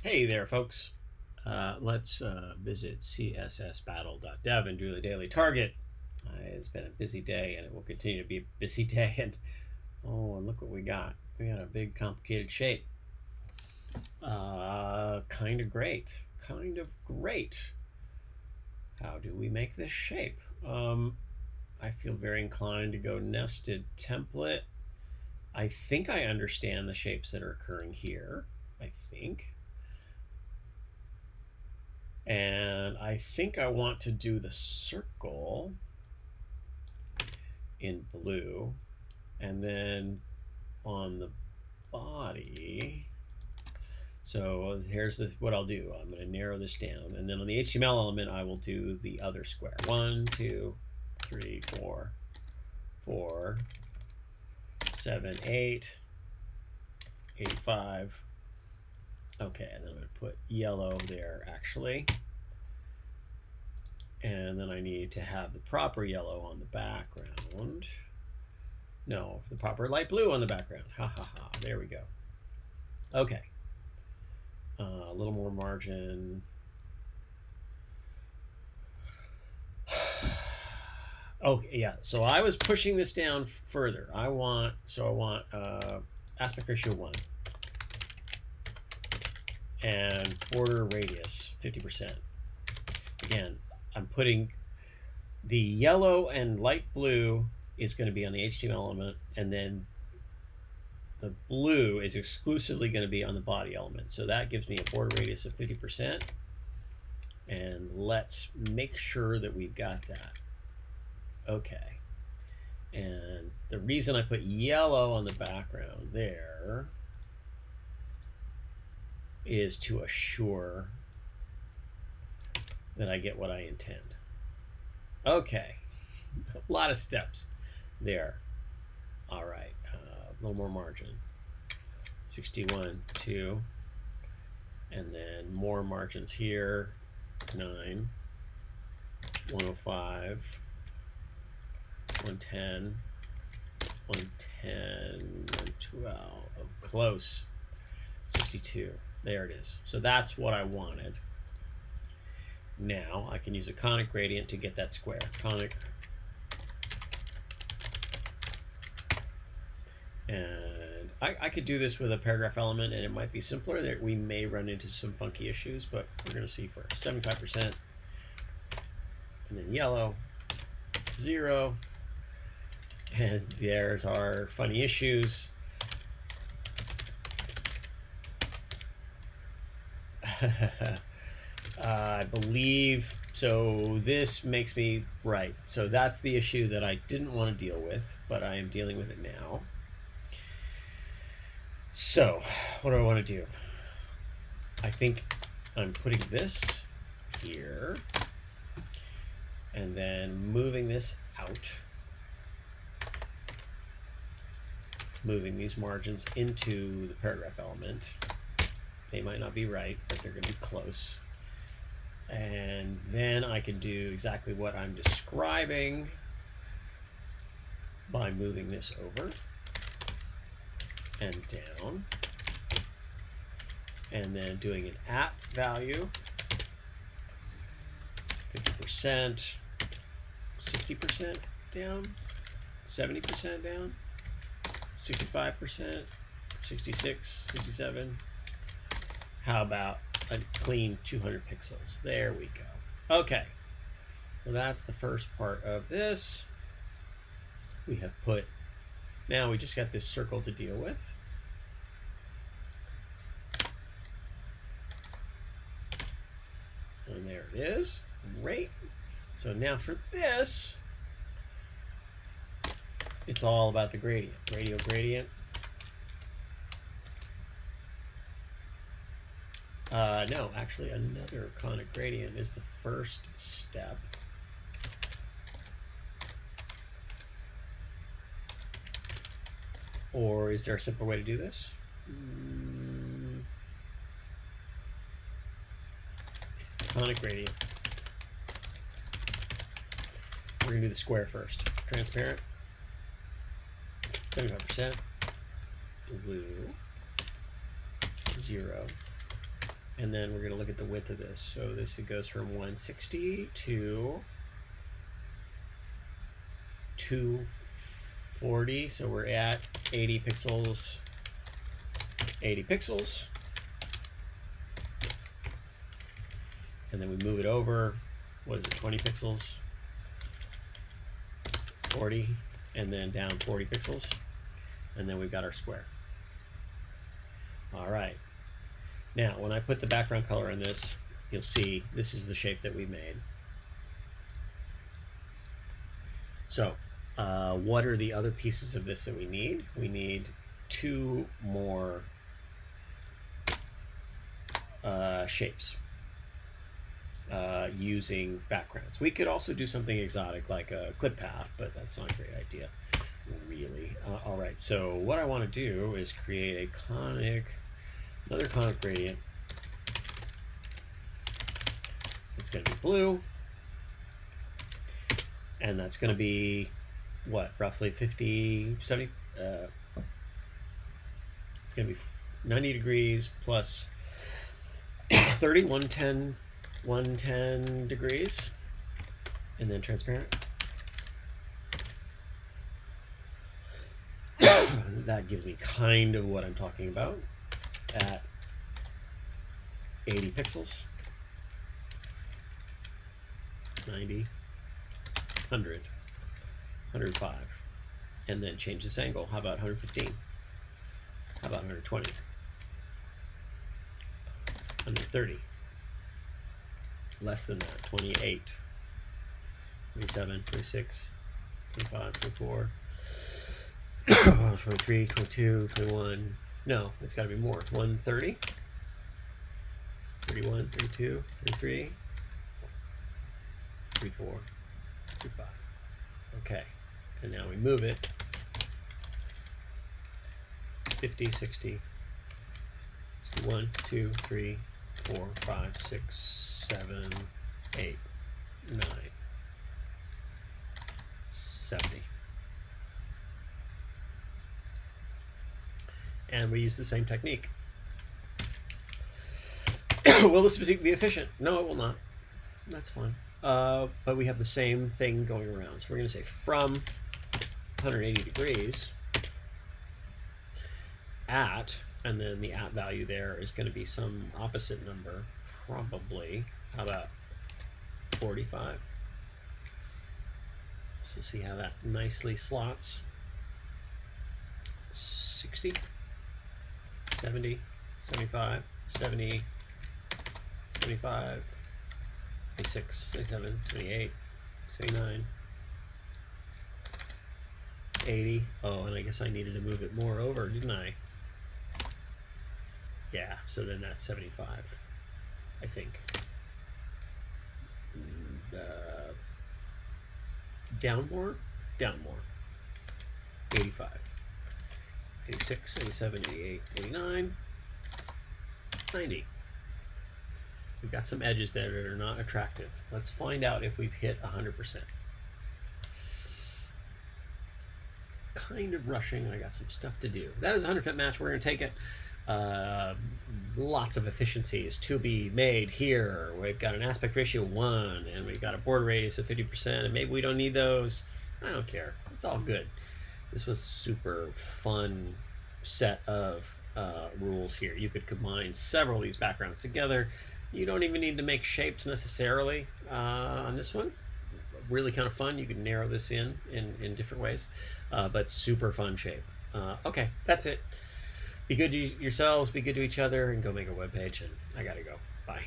Hey there, folks. Let's visit CSSBattle.dev and do the daily target. It's been a busy day, and it will continue to be a busy day. And and look what we got. We got a big, complicated shape. Kind of great. Kind of great. How do we make this shape? I feel very inclined to go nested template. I think I understand the shapes that are occurring here. I think. And I think I want to do the circle in blue, and then on the body. So here's what I'll do. I'm going to narrow this down, and then on the HTML element, I will do the other square. 1, 2, 3, 4, 4, 7, 8, 85. Okay, and then I'm going to put yellow there, actually. And then I need to have the proper yellow on the background. No, the proper light blue on the background. Ha ha ha, there we go. Okay. A little more margin. Okay, yeah, so I was pushing this down further. I want aspect ratio 1. And border radius 50%. Again, I'm putting the yellow and light blue is going to be on the HTML element, and then the blue is exclusively going to be on the body element. So that gives me a border radius of 50%. And let's make sure that we've got that. Okay. And the reason I put yellow on the background there is to assure that I get what I intend. Okay, a lot of steps there. All right, a little more margin. 61, 2, and then more margins here. 9, 105, 110, 110, 112. Oh, close. 62. There it is. So that's what I wanted. Now I can use a conic gradient to get that square. Conic. And I could do this with a paragraph element, and it might be simpler. That we may run into some funky issues, but we're going to see first. 75%. And then yellow. 0. And there's our funny issues. I believe, so this makes me right. So that's the issue that I didn't want to deal with, but I am dealing with it now. So what do I want to do? I think I'm putting this here and then moving this out, moving these margins into the paragraph element. They might not be right, but they're going to be close. And then I can do exactly what I'm describing by moving this over and down, and then doing an at value, 50%, 60% down, 70% down, 65%, 66, 67. How about a clean 200 pixels? There we go. Okay, so that's the first part of this. We have put, now we just got this circle to deal with. And there it is. Great. So now for this, it's all about the gradient. Radial gradient. No, actually another conic gradient is the first step. Or is there a simpler way to do this? Conic gradient. We're going to do the square first. Transparent. 75%. Blue. 0. And then we're going to look at the width of this. So this goes from 160 to 240. So we're at 80 pixels. 80 pixels. And then we move it over. What is it? 20 pixels. 40. And then down 40 pixels. And then we've got our square. All right. Now, when I put the background color in this, you'll see this is the shape that we made. So, what are the other pieces of this that we need? We need 2 more shapes using backgrounds. We could also do something exotic like a clip path, but that's not a great idea, really. All right, so what I want to do is create another conic gradient. It's going to be blue, and that's going to be what, roughly 50, 70, it's going to be 90 degrees plus 30, 110 degrees, and then transparent. That gives me kind of what I'm talking about at 80 pixels, 90, 100, 105, and then change this angle. How about 115? How about 120? 130. Less than that, 28, 27, 26, 25, 24, 23, 22, 21. No, it's got to be more. 130, 31, 32, 33, 34, 35. Okay, and now we move it. 50, 60, 1, 2, 3, 4, 5, 6, 7, 8, 9, 70. And we use the same technique. Will this be efficient? No, it will not. That's fine. But we have the same thing going around. So we're going to say from 180 degrees at, and then the at value there is going to be some opposite number, probably. How about 45? So see how that nicely slots. 60, 70, 75, 70, 75, 76, 77, 78, 79, 80. Oh, and I guess I needed to move it more over, didn't I? Yeah, so then that's 75, I think. Down more? Down more. 85. 86, 87, 88, 89, 90. We've got some edges there that are not attractive. Let's find out if we've hit 100%. Kind of rushing. I got some stuff to do. That is a 100% match. We're going to take it. Lots of efficiencies to be made here. We've got an aspect ratio 1, and we've got a border radius of 50%, and maybe we don't need those. I don't care. It's all good. This was super fun set of rules here. You could combine several of these backgrounds together. You don't even need to make shapes necessarily on this one. Really kind of fun. You can narrow this in different ways, but super fun shape. Okay, that's it. Be good to yourselves, be good to each other, and go make a web page. And I gotta go. Bye.